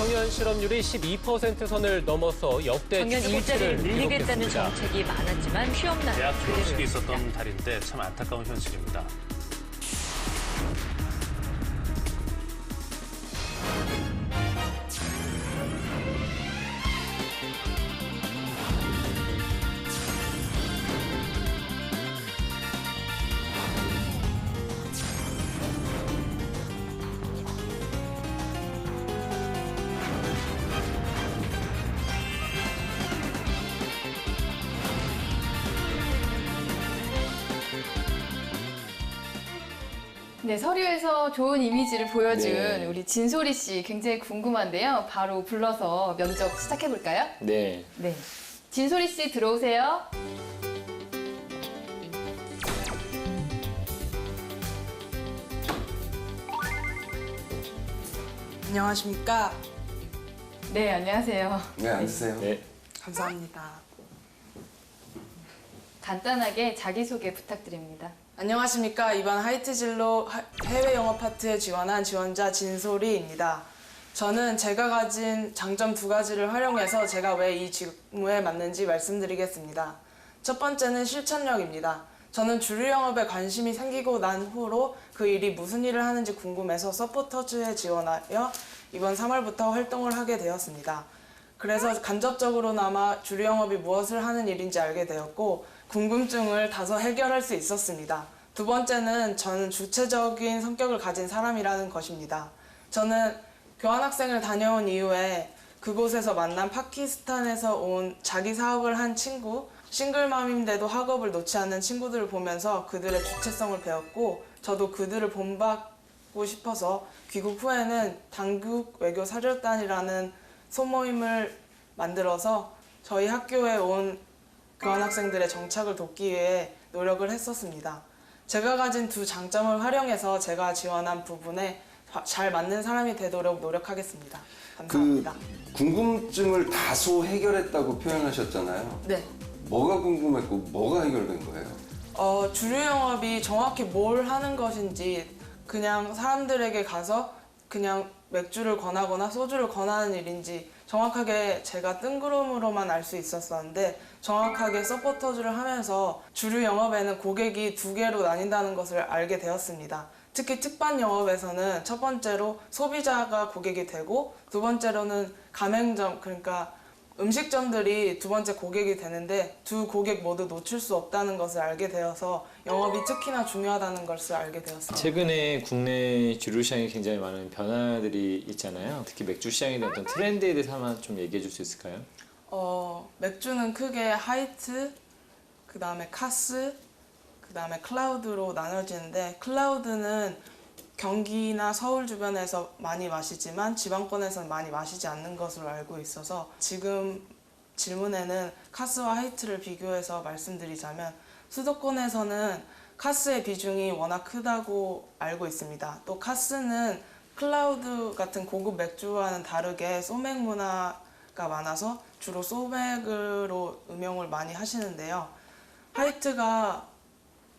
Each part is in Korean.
청년 실업률이 12% 선을 넘어서 역대 청년 일자리를 최고치를 늘리겠다는 기록했습니다. 정책이 많았지만 취업난은 대학 졸업식이 그대로였습니다. 있었던 달인데 참 안타까운 현실입니다. 네, 서류에서 좋은 이미지를 보여준 네. 우리 진소리 씨 굉장히 궁금한데요. 바로 불러서 면접 시작해 볼까요? 네. 네. 진소리 씨 들어오세요. 안녕하십니까. 네, 안녕하세요. 네, 앉으세요. 네. 감사합니다. 간단하게 자기소개 부탁드립니다. 안녕하십니까. 이번 하이트 진로 해외 영어 파트에 지원한 지원자 진소리입니다. 저는 제가 가진 장점 2가지를 활용해서 제가 왜 이 직무에 맞는지 말씀드리겠습니다. 첫 번째는 실천력입니다. 저는 주류 영업에 관심이 생기고 난 후로 그 일이 무슨 일을 하는지 궁금해서 서포터즈에 지원하여 이번 3월부터 활동을 하게 되었습니다. 그래서 간접적으로나마 주류 영업이 무엇을 하는 일인지 알게 되었고 궁금증을 다소 해결할 수 있었습니다. 두 번째는 저는 주체적인 성격을 가진 사람이라는 것입니다. 저는 교환학생을 다녀온 이후에 그곳에서 만난 파키스탄에서 온 자기 사업을 한 친구, 싱글맘인데도 학업을 놓지 않는 친구들을 보면서 그들의 주체성을 배웠고 저도 그들을 본받고 싶어서 귀국 후에는 당국 외교 사절단이라는 소모임을 만들어서 저희 학교에 온 교환학생들의 정착을 돕기 위해 노력을 했었습니다. 제가 가진 2 장점을 활용해서 제가 지원한 부분에 잘 맞는 사람이 되도록 노력하겠습니다. 감사합니다. 궁금증을 다소 해결했다고 표현하셨잖아요. 네. 뭐가 궁금했고 뭐가 해결된 거예요? 주류 영업이 정확히 뭘 하는 것인지 그냥 사람들에게 가서 그냥 맥주를 권하거나 소주를 권하는 일인지 정확하게 제가 뜬구름으로만 알 수 있었었는데 정확하게 서포터즈를 하면서 주류 영업에는 고객이 2개로 나뉜다는 것을 알게 되었습니다. 특히 특반 영업에서는 첫 번째로 소비자가 고객이 되고 두 번째로는 가맹점, 그러니까 음식점들이 2번째 고객이 되는데 2 고객 모두 놓칠 수 없다는 것을 알게 되어서 영업이 특히나 중요하다는 것을 알게 되었습니다. 최근에 국내 주류 시장에 굉장히 많은 변화들이 있잖아요. 특히 맥주 시장에 대한 어떤 트렌드에 대해서 하나 좀 얘기해 줄 수 있을까요? 맥주는 크게 하이트, 그 다음에 카스, 그 다음에 클라우드로 나눠지는데 클라우드는 경기나 서울 주변에서 많이 마시지만 지방권에서는 많이 마시지 않는 것으로 알고 있어서 지금 질문에는 카스와 하이트를 비교해서 말씀드리자면 수도권에서는 카스의 비중이 워낙 크다고 알고 있습니다. 또 카스는 클라우드 같은 고급 맥주와는 다르게 소맥 문화가 많아서 주로 소맥으로 음용을 많이 하시는데요. 하이트가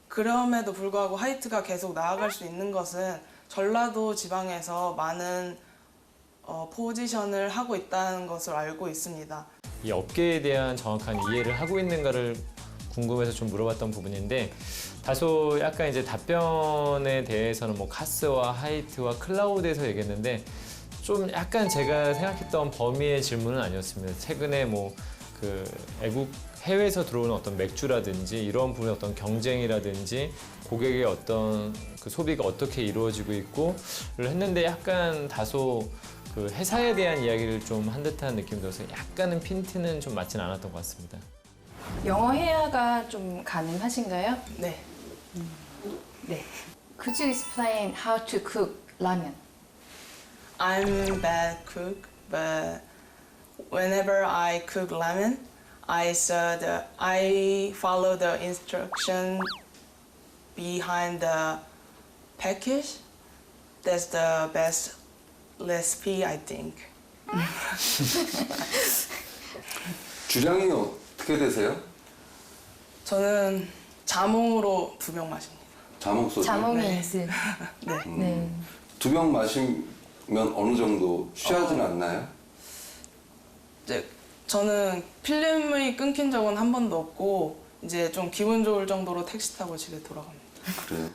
그럼에도 불구하고 하이트가 계속 나아갈 수 있는 것은 전라도 지방에서 많은 포지션을 하고 있다는 것을 알고 있습니다. 이 업계에 대한 정확한 이해를 하고 있는가를 궁금해서 좀 물어봤던 부분인데 다소 약간 이제 답변에 대해서는 뭐 카스와 하이트와 클라우드에서 얘기했는데 좀 약간 제가 생각했던 범위의 질문은 아니었습니다. 최근에 뭐 그 해외에서 들어오는 어떤 맥주라든지 이런 부분의 어떤 경쟁이라든지 고객의 어떤 그 소비가 어떻게 이루어지고 있고를 했는데 약간 다소 그 회사에 대한 이야기를 좀 한 듯한 느낌이 들어서 약간은 핀트는 좀 맞진 않았던 것 같습니다. 영어 회화가 좀 가능하신가요? 네. 네. Could you explain how to cook ramen? I'm bad cook, but whenever I cook ramen, I follow the instruction behind the package. That's the best recipe, I think. 주량이 어떻게 되세요? 저는 자몽으로 2병 마십니다. 자몽 소주. 자몽이 네. 있을. 네. 네. 2병 마신 어느 정도 쉬하진 않나요? 이제 저는 필름이 끊긴 적은 한 번도 없고 이제 좀 기분 좋을 정도로 택시 타고 집에 돌아갑니다. 그래요.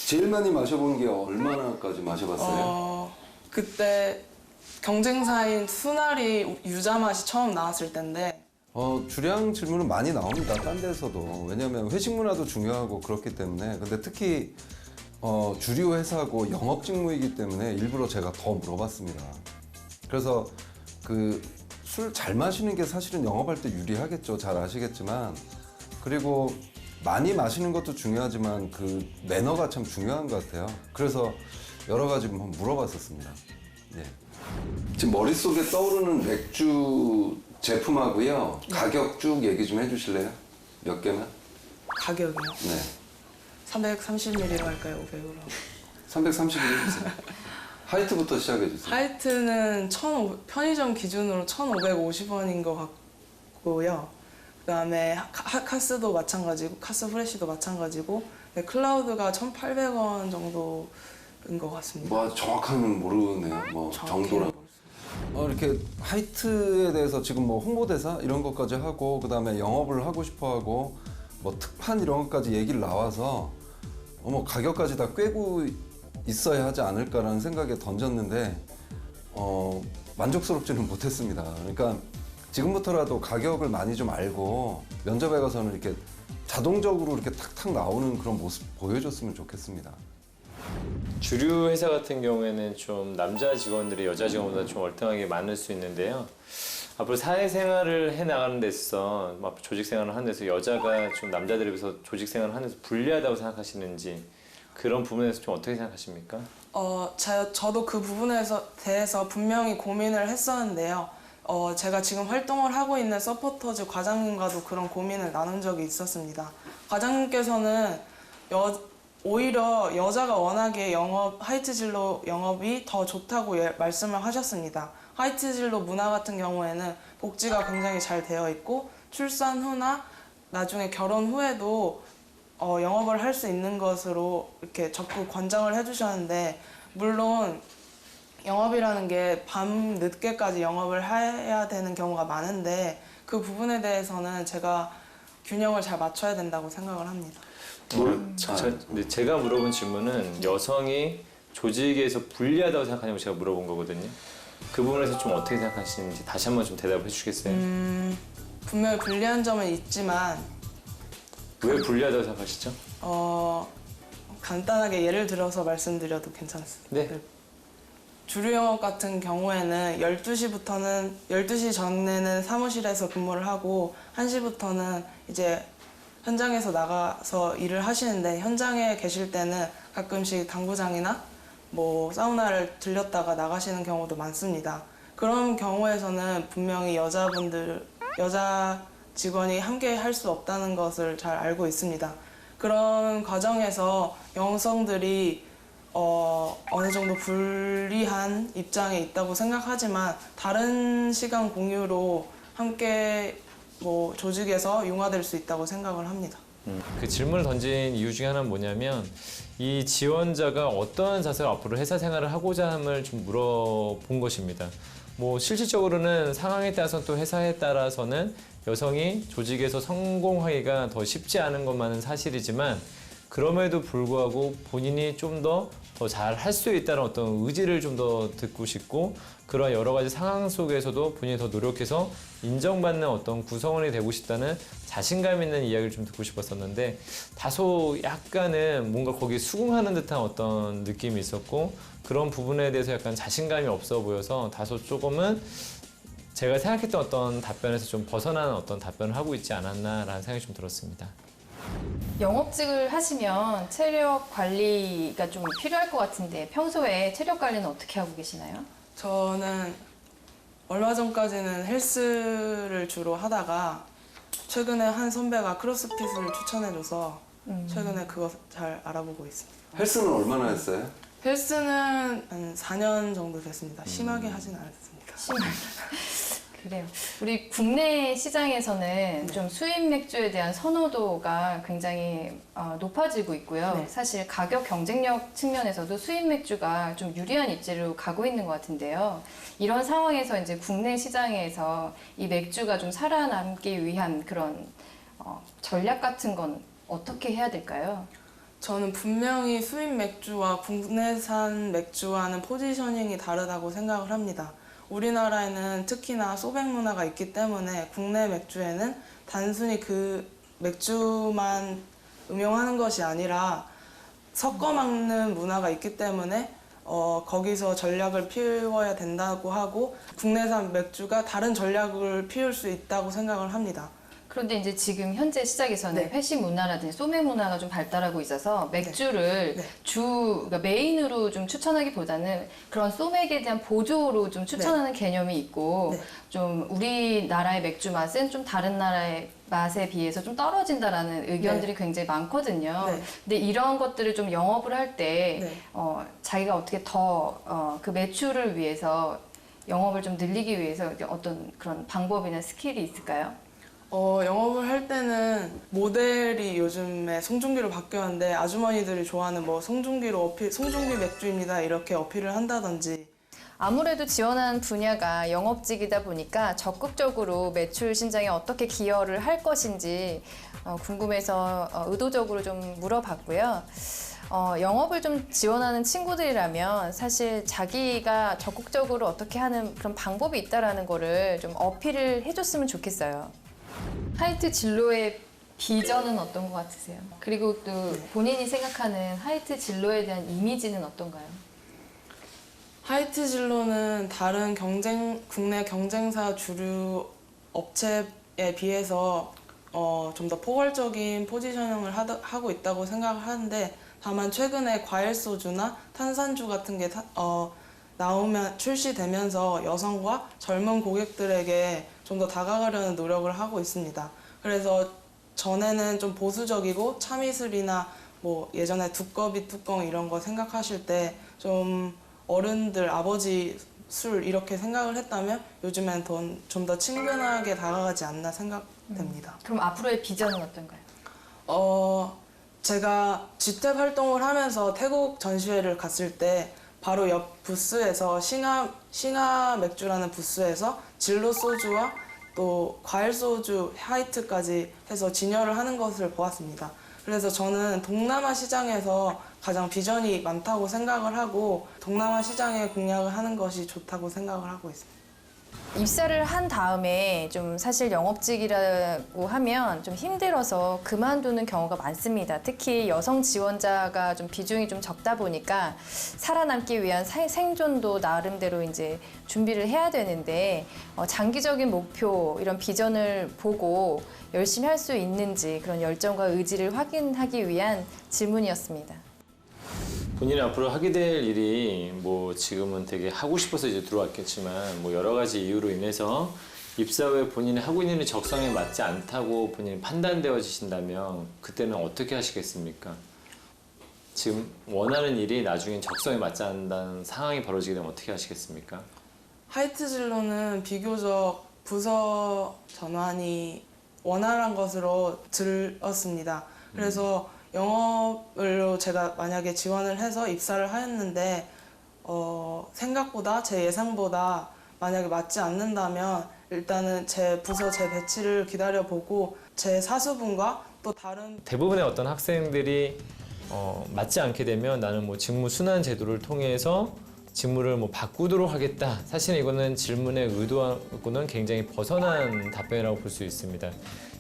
제일 많이 마셔본 게 얼마나까지 마셔봤어요? 그때 경쟁사인 수나리 유자 맛이 처음 나왔을 때인데 주량 질문은 많이 나옵니다. 딴 데서도. 왜냐하면 회식 문화도 중요하고 그렇기 때문에. 근데 특히 주류 회사고 영업 직무이기 때문에 일부러 제가 더 물어봤습니다. 그래서 그 술 잘 마시는 게 사실은 영업할 때 유리하겠죠. 잘 아시겠지만. 그리고 많이 마시는 것도 중요하지만 그 매너가 참 중요한 것 같아요. 그래서 여러 가지 한번 물어봤었습니다. 예. 지금 머릿속에 떠오르는 맥주 제품하고요. 가격 쭉 얘기 좀 해주실래요? 몇 개만? 가격이요. 네. 330ml로 할까요? 500으로? 330일 해주세요. 하이트부터 시작해주세요. 하이트는 편의점 기준으로 1,550원인 것 같고요. 그다음에 카스도 마찬가지고 카스 프레쉬도 마찬가지고 네, 클라우드가 1,800원 정도인 것 같습니다. 뭐 정확하게는 모르네요. 뭐 정도랑. 이렇게 하이트에 대해서 지금 뭐 홍보대사 이런 것까지 하고 그다음에 영업을 하고 싶어 하고 뭐 특판 이런 것까지 얘기를 나와서 뭐 가격까지 다 꿰고 있어야 하지 않을까라는 생각에 던졌는데 만족스럽지는 못했습니다. 그러니까 지금부터라도 가격을 많이 좀 알고 면접에 가서는 이렇게 자동적으로 이렇게 탁탁 나오는 그런 모습 보여줬으면 좋겠습니다. 주류 회사 같은 경우에는 좀 남자 직원들이 여자 직원보다 좀 월등하게 많을 수 있는데요. 앞으로 사회생활을 해 나가는 데 있어서 조직 생활을 하는 데서 여자가 좀 남자들에 비해서 조직 생활을 하는 데서 불리하다고 생각하시는지 그런 부분에서 좀 어떻게 생각하십니까? 저도 그 부분에 대해서 분명히 고민을 했었는데요. 제가 지금 활동을 하고 있는 서포터즈 과장님과도 그런 고민을 나눈 적이 있었습니다. 과장님께서는 오히려 여자가 워낙에 하이트 진로 영업이 더 좋다고 말씀을 하셨습니다. 하이트 진로 문화 같은 경우에는 복지가 굉장히 잘 되어 있고 출산 후나 나중에 결혼 후에도 영업을 할 수 있는 것으로 이렇게 적극 권장을 해주셨는데 물론 영업이라는 게 밤 늦게까지 영업을 해야 되는 경우가 많은데 그 부분에 대해서는 제가 균형을 잘 맞춰야 된다고 생각을 합니다. 제가 물어본 질문은 여성이 조직에서 불리하다고 생각하냐고 제가 물어본 거거든요. 그 부분에서 좀 어떻게 생각하시는지 다시 한번 좀 대답해 주시겠어요? 분명히 불리한 점은 있지만 왜 불리하다고 생각하시죠? 간단하게 예를 들어서 말씀드려도 괜찮습니다. 네. 주류 영업 같은 경우에는 12시 전에는 사무실에서 근무를 하고 1시부터는 이제 현장에서 나가서 일을 하시는데 현장에 계실 때는 가끔씩 당구장이나 뭐 사우나를 들렸다가 나가시는 경우도 많습니다. 그런 경우에서는 분명히 여자 직원이 함께 할 수 없다는 것을 잘 알고 있습니다. 그런 과정에서 여성들이 어느 정도 불리한 입장에 있다고 생각하지만 다른 시간 공유로 함께 뭐 조직에서 융화될 수 있다고 생각을 합니다. 그 질문을 던진 이유 중에 하나는 뭐냐면 이 지원자가 어떠한 자세로 앞으로 회사 생활을 하고자 함을 좀 물어본 것입니다. 뭐 실질적으로는 상황에 따라서 또 회사에 따라서는 여성이 조직에서 성공하기가 더 쉽지 않은 것만은 사실이지만 그럼에도 불구하고 본인이 좀 더 잘 할 수 있다는 어떤 의지를 좀 더 듣고 싶고 그런 여러 가지 상황 속에서도 본인이 더 노력해서 인정받는 어떤 구성원이 되고 싶다는 자신감 있는 이야기를 좀 듣고 싶었었는데 다소 약간은 뭔가 거기에 수긍하는 듯한 어떤 느낌이 있었고 그런 부분에 대해서 약간 자신감이 없어 보여서 다소 조금은 제가 생각했던 어떤 답변에서 좀 벗어나는 어떤 답변을 하고 있지 않았나라는 생각이 좀 들었습니다. 영업직을 하시면 체력 관리가 좀 필요할 것 같은데 평소에 체력 관리는 어떻게 하고 계시나요? 저는 얼마 전까지는 헬스를 주로 하다가 최근에 한 선배가 크로스핏을 추천해줘서 최근에 그거 잘 알아보고 있습니다. 헬스는 얼마나 했어요? 헬스는 한 4년 정도 됐습니다. 심하게 하진 않았습니다. 그래요. 우리 국내 시장에서는 좀 수입 맥주에 대한 선호도가 굉장히 높아지고 있고요. 네. 사실 가격 경쟁력 측면에서도 수입 맥주가 좀 유리한 입지로 가고 있는 것 같은데요. 이런 상황에서 이제 국내 시장에서 이 맥주가 좀 살아남기 위한 그런 전략 같은 건 어떻게 해야 될까요? 저는 분명히 수입 맥주와 국내산 맥주와는 포지셔닝이 다르다고 생각을 합니다. 우리나라에는 특히나 소백 문화가 있기 때문에 국내 맥주에는 단순히 그 맥주만 음용하는 것이 아니라 섞어 먹는 문화가 있기 때문에 거기서 전략을 피워야 된다고 하고 국내산 맥주가 다른 전략을 피울 수 있다고 생각을 합니다. 그런데 이제 지금 현재 시작에서는 네. 회식 문화라든지 소맥 문화가 좀 발달하고 있어서 맥주를 네. 그러니까 메인으로 좀 추천하기보다는 그런 소맥에 대한 보조로 좀 추천하는 개념이 있고 네. 좀 우리나라의 맥주 맛은 좀 다른 나라의 맛에 비해서 좀 떨어진다라는 의견들이 굉장히 많거든요. 네. 근데 이런 것들을 좀 영업을 할 때 네. 자기가 어떻게 더 그 매출을 위해서 영업을 좀 늘리기 위해서 어떤 그런 방법이나 스킬이 있을까요? 영업을 할 때는 모델이 요즘에 송중기로 바뀌었는데 아주머니들이 좋아하는 뭐 송중기로 송중기 맥주입니다 이렇게 어필을 한다든지. 아무래도 지원하는 분야가 영업직이다 보니까 적극적으로 매출 신장에 어떻게 기여를 할 것인지 궁금해서 의도적으로 좀 물어봤고요. 영업을 좀 지원하는 친구들이라면 사실 자기가 적극적으로 어떻게 하는 그런 방법이 있다라는 거를 좀 어필을 해줬으면 좋겠어요. 하이트 진로의 비전은 어떤 것 같으세요? 그리고 또 본인이 생각하는 하이트 진로에 대한 이미지는 어떤가요? 하이트 진로는 다른 국내 경쟁사 주류 업체에 비해서 좀 더 포괄적인 포지셔닝을 하고 있다고 생각을 하는데 다만 최근에 과일 소주나 탄산주 같은 게 출시되면서 여성과 젊은 고객들에게 좀 더 다가가려는 노력을 하고 있습니다. 그래서 전에는 좀 보수적이고 참이슬이나 뭐 예전에 두꺼비 뚜껑 이런 거 생각하실 때 좀 어른들 아버지 술 이렇게 생각을 했다면 요즘엔 좀 더 친근하게 다가가지 않나 생각됩니다. 그럼 앞으로의 비전은 어떤가요? 제가 G탭 활동을 하면서 태국 전시회를 갔을 때 바로 옆 부스에서 싱하 맥주라는 부스에서 진로 소주와 또 과일 소주 하이트까지 해서 진열을 하는 것을 보았습니다. 그래서 저는 동남아 시장에서 가장 비전이 많다고 생각을 하고 동남아 시장에 공략을 하는 것이 좋다고 생각을 하고 있습니다. 입사를 한 다음에 좀 사실 영업직이라고 하면 좀 힘들어서 그만두는 경우가 많습니다. 특히 여성 지원자가 좀 비중이 좀 적다 보니까 살아남기 위한 생존도 나름대로 이제 준비를 해야 되는데 장기적인 목표 이런 비전을 보고 열심히 할 수 있는지 그런 열정과 의지를 확인하기 위한 질문이었습니다. 본인이 앞으로 하게 될 일이 뭐 지금은 되게 하고 싶어서 이제 들어왔겠지만 뭐 여러 가지 이유로 인해서 입사 후에 본인이 하고 있는 일이 적성에 맞지 않다고 본인이 판단되어지신다면 그때는 어떻게 하시겠습니까? 지금 원하는 일이 나중에 적성에 맞지 않는다는 상황이 벌어지게 되면 어떻게 하시겠습니까? 하이트 진로는 비교적 부서 전환이 원활한 것으로 들었습니다. 그래서 영업으로 제가 만약에 지원을 해서 입사를 하였는데 생각보다 제 예상보다 만약에 맞지 않는다면 일단은 제 부서 제 배치를 기다려보고 제 사수분과 또 다른 대부분의 어떤 학생들이 맞지 않게 되면 나는 뭐 직무 순환 제도를 통해서 직무를 뭐 바꾸도록 하겠다. 사실 이거는 질문의 의도하고는 굉장히 벗어난 답변이라고 볼 수 있습니다.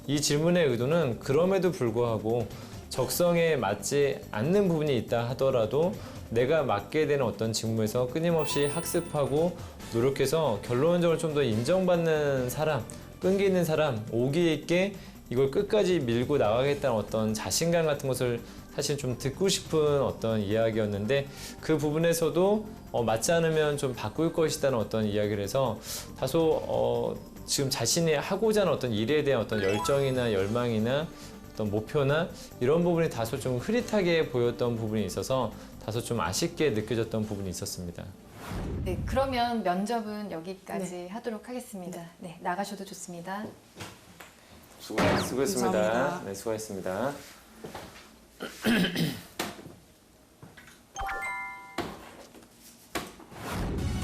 이 질문의 의도는 그럼에도 불구하고 적성에 맞지 않는 부분이 있다 하더라도 내가 맡게 되는 어떤 직무에서 끊임없이 학습하고 노력해서 결론적으로 좀 더 인정받는 사람, 끈기 있는 사람, 오기 있게 이걸 끝까지 밀고 나가겠다는 어떤 자신감 같은 것을 사실 좀 듣고 싶은 어떤 이야기였는데 그 부분에서도 맞지 않으면 좀 바꿀 것이라는 어떤 이야기를 해서 다소 지금 자신이 하고자 하는 어떤 일에 대한 어떤 열정이나 열망이나 어떤 목표나 이런 부분이 다소 좀 흐릿하게 보였던 부분이 있어서 다소 좀 아쉽게 느껴졌던 부분이 있었습니다. 네, 그러면 면접은 여기까지 하도록 하겠습니다. 네, 나가셔도 좋습니다. 수고했습니다. 감사합니다. 네, 수고했습니다.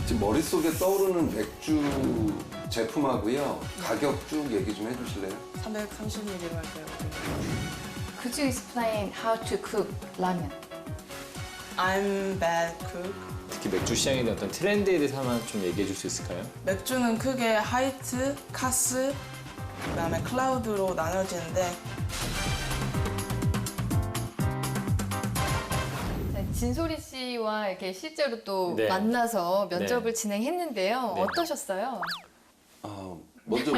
지금 머릿속에 떠오르는 맥주 제품하고요. 가격 쭉 얘기 좀 해주실래요? 330ml 할까요? Could you explain how to cook ramen? I'm bad cook. 특히 맥주 시장에 대한 어떤 트렌드에 대해서 하나 좀 얘기해 줄 수 있을까요? 맥주는 크게 하이트, 카스, 그다음에 클라우드로 나눠지는데 진소리 씨와 이렇게 실제로 또 네. 만나서 면접을 진행했는데요. 네. 어떠셨어요? 먼저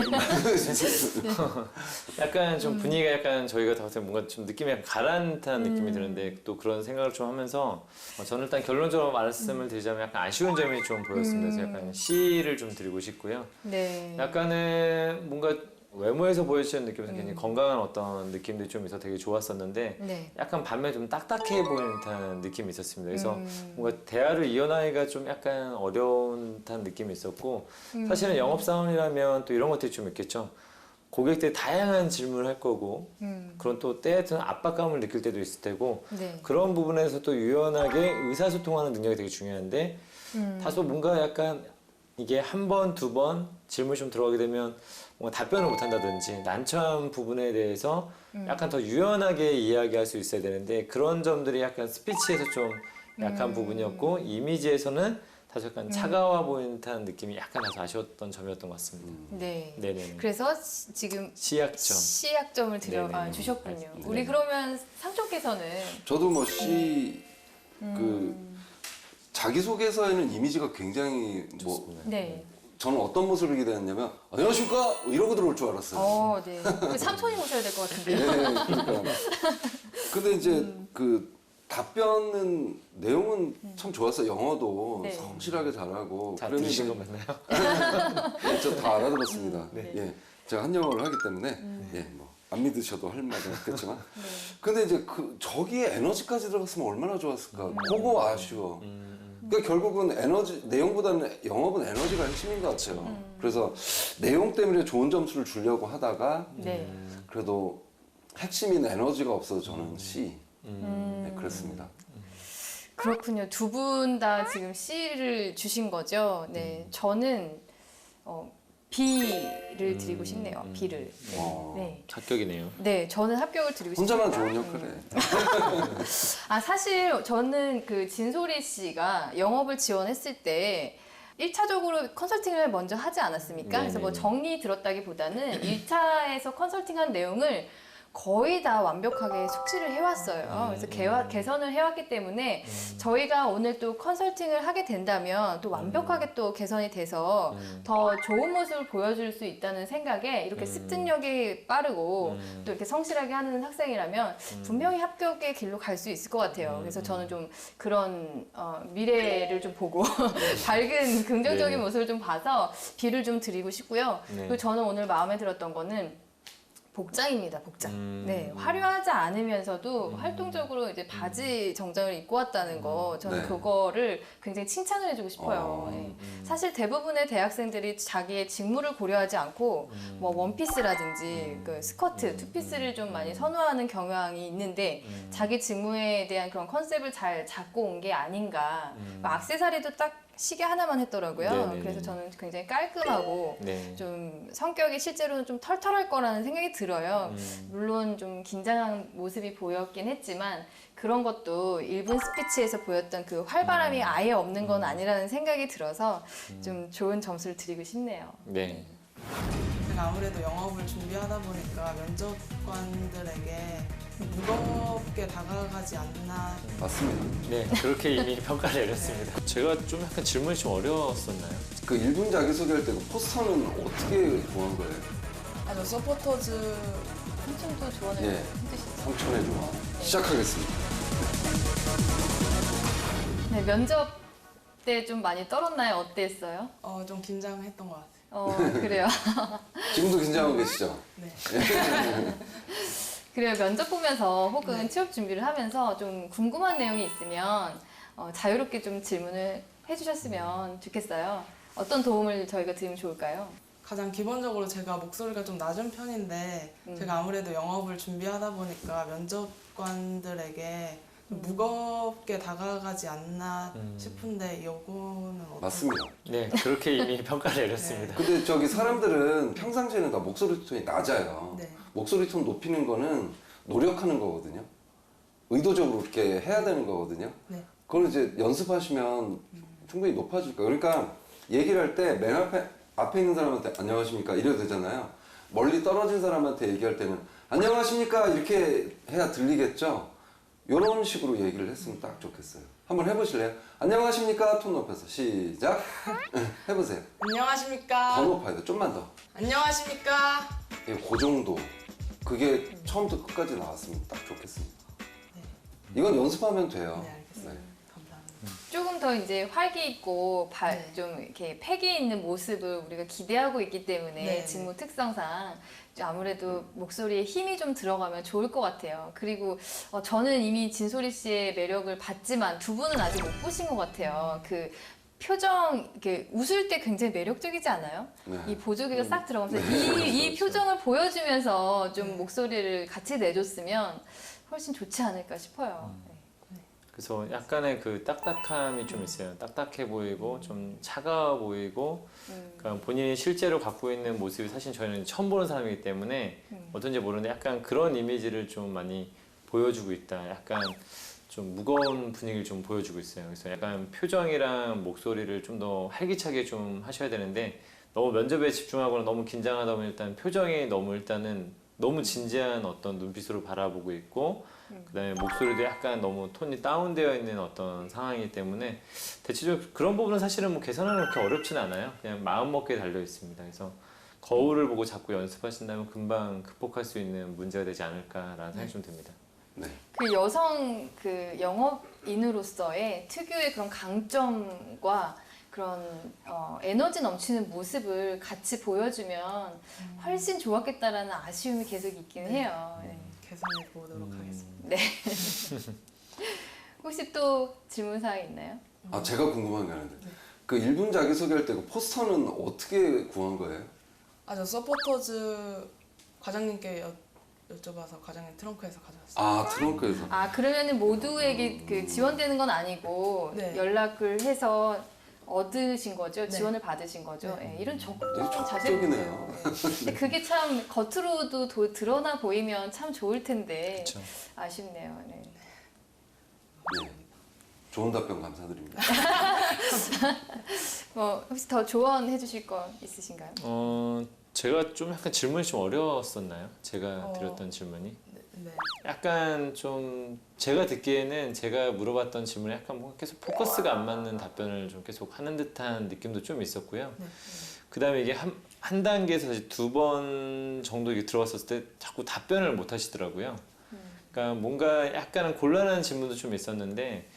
약간 좀 분위기가 약간 저희가 다 봤을 때 뭔가 좀 느낌이 약간 가라앉은 느낌이 드는데 또 그런 생각을 좀 하면서 저는 일단 결론적으로 말씀을 드리자면 약간 아쉬운 점이 좀 보였습니다. 그래서 약간 C를 좀 드리고 싶고요. 네. 약간은 뭔가 외모에서 보여주는 느낌에서 굉장히 건강한 어떤 느낌들이 좀 있어 되게 좋았었는데 네. 약간 반면에 좀 딱딱해 보이는 듯한 느낌이 있었습니다. 그래서 뭔가 대화를 이어나기가 좀 약간 어려운 듯한 느낌이 있었고 사실은 영업사원이라면 또 이런 것들이 좀 있겠죠. 고객들이 다양한 질문을 할 거고 그런 또 때에 따른 압박감을 느낄 때도 있을 테고 네. 그런 부분에서 또 유연하게 의사소통하는 능력이 되게 중요한데 다소 뭔가 약간 이게 한 번, 두 번 질문이 좀 들어가게 되면 뭔가 답변을 못한다든지 난처한 부분에 대해서 약간 더 유연하게 이야기할 수 있어야 되는데 그런 점들이 약간 스피치에서 좀 약한 부분이었고 이미지에서는 다소 약간 차가워 보이는 듯한 느낌이 약간 다소 아쉬웠던 점이었던 것 같습니다. 네. 네네. 그래서 지금 시약점. C학점을 네네네. 주셨군요. 네. 우리 그러면 삼촌께서는 저도 뭐 C 자기소개서에는 이미지가 굉장히 뭐 네. 저는 어떤 모습을 기대했냐면 안녕하십니까 이러고 들어올 줄 알았어요. 네. 그 삼촌이 오셔야 될 것 같은데요. 네, 그러니까. 근데 이제 그 답변은 내용은 참 좋았어요. 영어도 네. 성실하게 잘하고. 다 그러면 들으신 이제- 거 맞나요? 네, 저 다 알아들었습니다. 예, 제가 한영어를 하기 때문에 예, 뭐 안 믿으셔도 할 말은 없겠지만. 근데 이제 그 저기에 에너지까지 들어갔으면 얼마나 좋았을까. 그거 아쉬워. 그러니까 결국은 에너지 내용보다는 영업은 에너지가 핵심인 것 같아요. 그래서 내용 때문에 좋은 점수를 주려고 하다가 네. 그래도 핵심인 에너지가 없어서 저는 C. 네, 그렇습니다. 그렇군요. 두 분 다 지금 C를 주신 거죠. 네. 저는 B를 드리고 싶네요. B를. 어. 네. 합격이네요. 네, 저는 합격을 드리고 싶습니다. 혼자만 좋은 역할에. 사실 저는 그 진소리 씨가 영업을 지원했을 때 1차적으로 컨설팅을 먼저 하지 않았습니까? 그래서 뭐 네네네. 정리 들었다기보다는 1차에서 컨설팅한 내용을 거의 다 완벽하게 숙지를 해왔어요. 그래서 개선을 해왔기 때문에 저희가 오늘 또 컨설팅을 하게 된다면 또 완벽하게 또 개선이 돼서 더 좋은 모습을 보여줄 수 있다는 생각에 이렇게 습득력이 빠르고 또 이렇게 성실하게 하는 학생이라면 분명히 합격의 길로 갈 수 있을 것 같아요. 그래서 저는 좀 그런 미래를 좀 보고 밝은 긍정적인 네. 모습을 좀 봐서 B를 좀 드리고 싶고요. 네. 그리고 저는 오늘 마음에 들었던 거는 복장입니다, 복장. 네, 화려하지 않으면서도 활동적으로 이제 바지 정장을 입고 왔다는 거, 저는 네. 그거를 굉장히 칭찬을 해주고 싶어요. 네. 사실 대부분의 대학생들이 자기의 직무를 고려하지 않고 뭐 원피스라든지 그 스커트, 투피스를 좀 많이 선호하는 경향이 있는데 자기 직무에 대한 그런 컨셉을 잘 잡고 온 게 아닌가. 뭐 액세서리도 딱 시계 하나만 했더라고요. 네네네. 그래서 저는 굉장히 깔끔하고 네. 좀 성격이 실제로는 좀 털털할 거라는 생각이 들어요. 물론 좀 긴장한 모습이 보였긴 했지만 그런 것도 1분 스피치에서 보였던 그 활발함이 아예 없는 건 아니라는 생각이 들어서 좀 좋은 점수를 드리고 싶네요. 네. 제가 아무래도 영업을 준비하다 보니까 면접관들에게 무겁게 다가가지 않나. 맞습니다. 네, 그렇게 이미 평가를 내렸습니다. 제가 좀 약간 질문이 좀 어려웠었나요? 그 1분 자기소개할 때 그 포스터는 어떻게 구한 거예요? 저 서포터즈 삼촌도 조언을 예. 해주시죠. 삼촌의 조언. 시작하겠습니다. 네, 면접 때 좀 많이 떨었나요? 어땠어요? 좀 긴장했던 것 같아요. 그래요. 지금도 긴장하고 계시죠? 네. 그래요. 면접 보면서 혹은 취업 준비를 하면서 좀 궁금한 내용이 있으면 자유롭게 좀 질문을 해주셨으면 좋겠어요. 어떤 도움을 저희가 드리면 좋을까요? 가장 기본적으로 제가 목소리가 좀 낮은 편인데 제가 아무래도 영업을 준비하다 보니까 면접관들에게 좀 무겁게 다가가지 않나 싶은데 요거는 어떤 맞습니다. 네, 그렇게 이미 평가를 내렸습니다. 근데 저기 사람들은 평상시에는 다 목소리 톤이 낮아요. 네. 목소리 톤 높이는 거는 노력하는 거거든요. 의도적으로 그렇게 해야 되는 거거든요. 네. 그걸 이제 연습하시면 충분히 높아질 거예요. 그러니까 얘기를 할 때 맨 앞에 있는 사람한테 안녕하십니까 이래도 되잖아요. 멀리 떨어진 사람한테 얘기할 때는 안녕하십니까 이렇게 해야 들리겠죠. 이런 식으로 얘기를 했으면 딱 좋겠어요. 한번 해보실래요? 안녕하십니까 톤 높여서 시작. 해보세요. 안녕하십니까? 더 높아야 돼. 좀만 더. 안녕하십니까? 예, 그 정도. 그게 처음부터 끝까지 나왔으면 딱 좋겠습니다. 이건 연습하면 돼요. 네, 알겠습니다. 네. 감사합니다. 조금 더 이제 활기 있고 네. 좀 이렇게 패기 있는 모습을 우리가 기대하고 있기 때문에 네. 직무 특성상 좀 아무래도 목소리에 힘이 좀 들어가면 좋을 것 같아요. 그리고 저는 이미 진소리 씨의 매력을 봤지만 두 분은 아직 못 보신 것 같아요. 그 표정, 이렇게 웃을 때 굉장히 매력적이지 않아요? 네. 이 보조개가 싹 들어가면서 이 표정을 보여주면서 좀 목소리를 같이 내줬으면 훨씬 좋지 않을까 싶어요. 네. 그래서 약간의 그 딱딱함이 좀 있어요. 딱딱해 보이고 좀 차가워 보이고 그러니까 본인이 실제로 갖고 있는 모습이 사실 저희는 처음 보는 사람이기 때문에 어떤지 모르는데 약간 그런 이미지를 좀 많이 보여주고 있다. 약간 좀 무거운 분위기를 좀 보여주고 있어요. 그래서 약간 표정이랑 목소리를 좀 더 활기차게 좀 하셔야 되는데 너무 면접에 집중하거나 너무 긴장하다 보면 일단 표정이 너무 일단은 너무 진지한 어떤 눈빛으로 바라보고 있고 그다음에 목소리도 약간 너무 톤이 다운되어 있는 어떤 상황이기 때문에 대체적으로 그런 부분은 사실은 뭐 개선하는 그렇게 어렵지는 않아요. 그냥 마음먹기에 달려 있습니다. 그래서 거울을 보고 자꾸 연습하신다면 금방 극복할 수 있는 문제가 되지 않을까라는 생각이 좀 듭니다. 네. 그 여성 그 영업인으로서의 특유의 그런 강점과 그런 에너지 넘치는 모습을 같이 보여주면 훨씬 좋았겠다라는 아쉬움이 계속 있긴 해요. 네. 개선해 보도록 하겠습니다. 네. 혹시 또 질문 사항 있나요? 아 제가 궁금한 게 있는데 그 1분 자기소개할 때 그 포스터는 어떻게 구한 거예요? 저 서포터즈 과장님께 여쭤봐서 과장님 트렁크에서 가져왔어요. 아 트렁크에서. 아 그러면은 모두에게 그 지원되는 건 아니고 네. 연락을 해서 얻으신 거죠? 지원을 받으신 거죠? 네. 이런 되게 적극적인 적극적이네요. 근데 그게 참 겉으로도 드러나 보이면 참 좋을 텐데 그쵸. 아쉽네요. 네. 네. 좋은 답변 감사드립니다. 혹시 더 조언해 주실 거 있으신가요? 제가 좀 약간 질문이 좀 어려웠었나요? 제가 드렸던 질문이? 네. 약간 좀 제가 듣기에는 제가 물어봤던 질문에 약간 뭔가 계속 포커스가 안 맞는 답변을 좀 계속 하는 듯한 느낌도 좀 있었고요. 그 다음에 이게 한 단계에서 다시 두 번 정도 이게 들어갔었을 때 자꾸 답변을 못 하시더라고요. 그러니까 뭔가 약간은 곤란한 질문도 좀 있었는데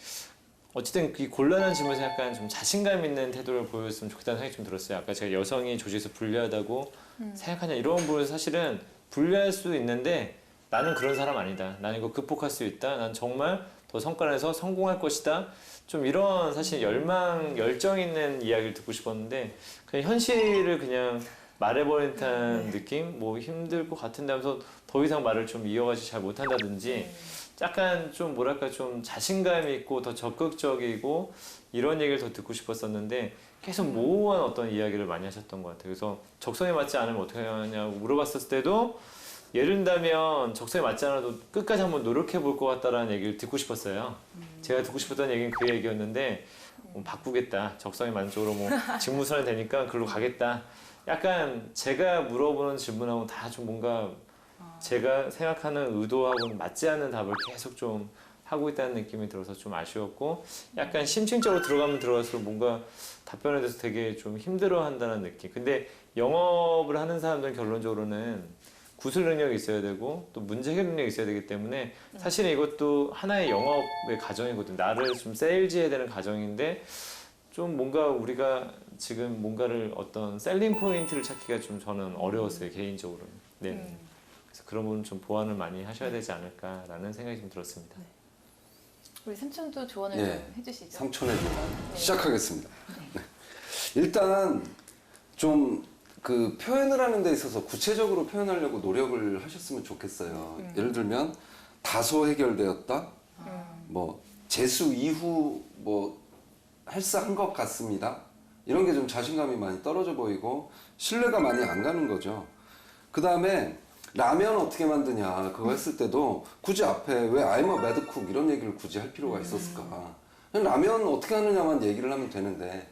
어쨌든 이 곤란한 질문에서 약간 좀 자신감 있는 태도를 보였으면 좋겠다는 생각이 좀 들었어요. 아까 제가 여성이 조직에서 불리하다고 생각하냐 이런 부분은 사실은 불리할 수 있는데 나는 그런 사람 아니다. 나는 이거 극복할 수 있다. 난 정말 더 성과를 내서 성공할 것이다. 좀 이런 사실 열정 있는 이야기를 듣고 싶었는데 그냥 현실을 그냥 말해버린 듯한 느낌? 뭐 힘들 것 같은데 하면서 더 이상 말을 좀 이어가지 잘 못한다든지 약간 좀 뭐랄까 좀 자신감 있고 더 적극적이고 이런 얘기를 더 듣고 싶었었는데 계속 모호한 어떤 이야기를 많이 하셨던 것 같아요. 그래서 적성에 맞지 않으면 어떻게 하냐고 물어봤을 때도 예를 든다면 적성에 맞지 않아도 끝까지 한번 노력해 볼 것 같다라는 얘기를 듣고 싶었어요. 제가 듣고 싶었던 얘기는 그 얘기였는데 뭐 바꾸겠다. 적성에 맞는 쪽으로 뭐 직무선이 되니까 그걸로 가겠다. 약간 제가 물어보는 질문하고 다 좀 뭔가 제가 생각하는 의도하고는 맞지 않는 답을 계속 좀 하고 있다는 느낌이 들어서 좀 아쉬웠고 약간 심층적으로 들어가면 들어갈수록 뭔가 답변에 대해서 되게 좀 힘들어한다는 느낌. 근데 영업을 하는 사람들은 결론적으로는 구술 능력이 있어야 되고 또 문제 해결 능력이 있어야 되기 때문에 사실은 이것도 하나의 영업의 과정이거든요. 나를 좀 세일즈해야 되는 과정인데 좀 뭔가 우리가 지금 뭔가를 어떤 셀링 포인트를 찾기가 좀 저는 어려웠어요. 개인적으로는. 네. 그래서 그런 부분 좀 보완을 많이 하셔야 되지 않을까라는 생각이 좀 들었습니다. 우리 삼촌도 조언을 예. 좀 해주시죠. 삼촌의 조언 시작하겠습니다. 네. 일단 좀 그 표현을 하는 데 있어서 구체적으로 표현하려고 노력을 하셨으면 좋겠어요. 예를 들면 다소 해결되었다. 뭐 재수 이후 뭐 헬스한 것 같습니다. 이런 게 좀 자신감이 많이 떨어져 보이고 신뢰가 많이 안 가는 거죠. 그 다음에 라면 어떻게 만드냐 그거 했을 때도 굳이 앞에 왜 I'm a bad cook 이런 얘기를 굳이 할 필요가 있었을까. 그냥 라면 어떻게 하느냐만 얘기를 하면 되는데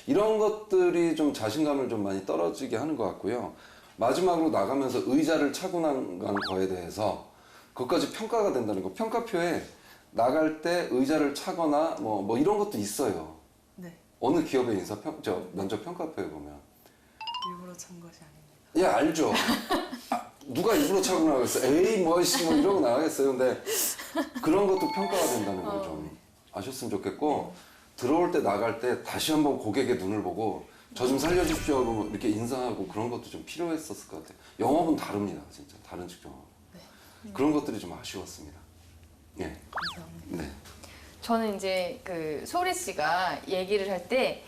이런 것들이 좀 자신감을 좀 많이 떨어지게 하는 것 같고요. 마지막으로 나가면서 의자를 차고 나간 거에 대해서 그것까지 평가가 된다는 거. 평가표에 나갈 때 의자를 차거나 뭐 이런 것도 있어요. 네, 어느 기업의 면접 평가표에 보면. 일부러 찬 것이 아닙니다. 예, 알죠. 누가 일부러 차고 나가겠어. 에이, 뭐 이러고 나가겠어요. 근데 그런 것도 평가가 된다는 걸 좀 아셨으면 좋겠고, 들어올 때 나갈 때 다시 한번 고객의 눈을 보고 저 좀 살려주십시오 하고 이렇게 인사하고 그런 것도 좀 필요했었을 것 같아요. 영업은 다릅니다. 진짜. 다른 직종하고. 그런 것들이 좀 아쉬웠습니다. 예. 네. 저는 이제 그 소리 씨가 얘기를 할 때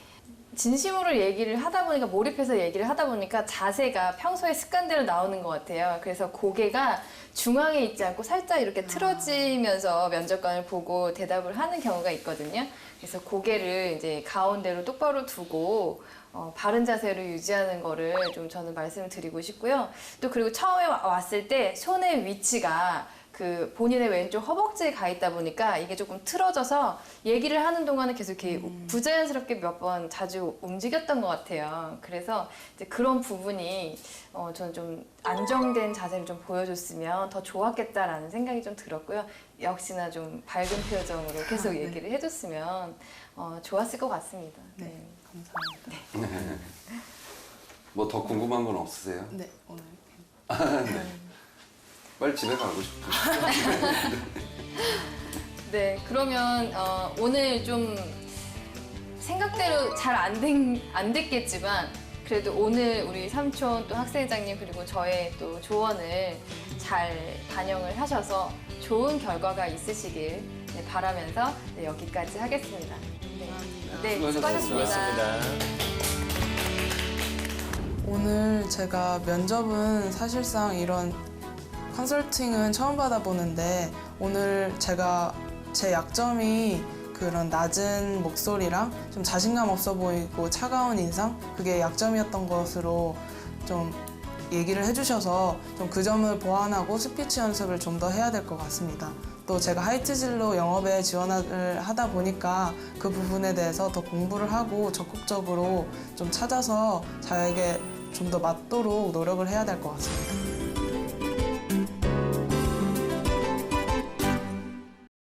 진심으로 얘기를 하다 보니까 몰입해서 얘기를 하다 보니까 자세가 평소의 습관대로 나오는 것 같아요. 그래서 고개가 중앙에 있지 않고 살짝 이렇게 틀어지면서 면접관을 보고 대답을 하는 경우가 있거든요. 그래서 고개를 이제 가운데로 똑바로 두고 바른 자세로 유지하는 거를 좀 저는 말씀을 드리고 싶고요. 또 그리고 처음에 왔을 때 손의 위치가 그 본인의 왼쪽 허벅지에 가 있다 보니까 이게 조금 틀어져서 얘기를 하는 동안에 계속 이렇게 부자연스럽게 몇 번 자주 움직였던 것 같아요. 그래서 이제 그런 부분이 저는 좀 안정된 자세를 좀 보여줬으면 더 좋았겠다라는 생각이 좀 들었고요. 역시나 좀 밝은 표정으로 계속 얘기를 해줬으면 좋았을 것 같습니다. 네, 감사합니다. 뭐 더 궁금한 건 없으세요? 네, 오늘 빨리 집에 가고 싶어요. 네, 그러면 오늘 좀 생각대로 잘 안 됐겠지만 그래도 오늘 우리 삼촌 또 학생회장님 그리고 저의 또 조언을 잘 반영을 하셔서 좋은 결과가 있으시길 바라면서 여기까지 하겠습니다. 네, 수고하셨습니다. 수고하셨습니다. 오늘 제가 면접은 사실상 이런 컨설팅은 처음 받아보는데 오늘 제가 제 약점이 그런 낮은 목소리랑 좀 자신감 없어 보이고 차가운 인상 그게 약점이었던 것으로 좀 얘기를 해주셔서 좀 그 점을 보완하고 스피치 연습을 좀 더 해야 될 것 같습니다. 또 제가 하이트 진로 영업에 지원을 하다 보니까 그 부분에 대해서 더 공부를 하고 적극적으로 좀 찾아서 자에게 좀 더 맞도록 노력을 해야 될 것 같습니다.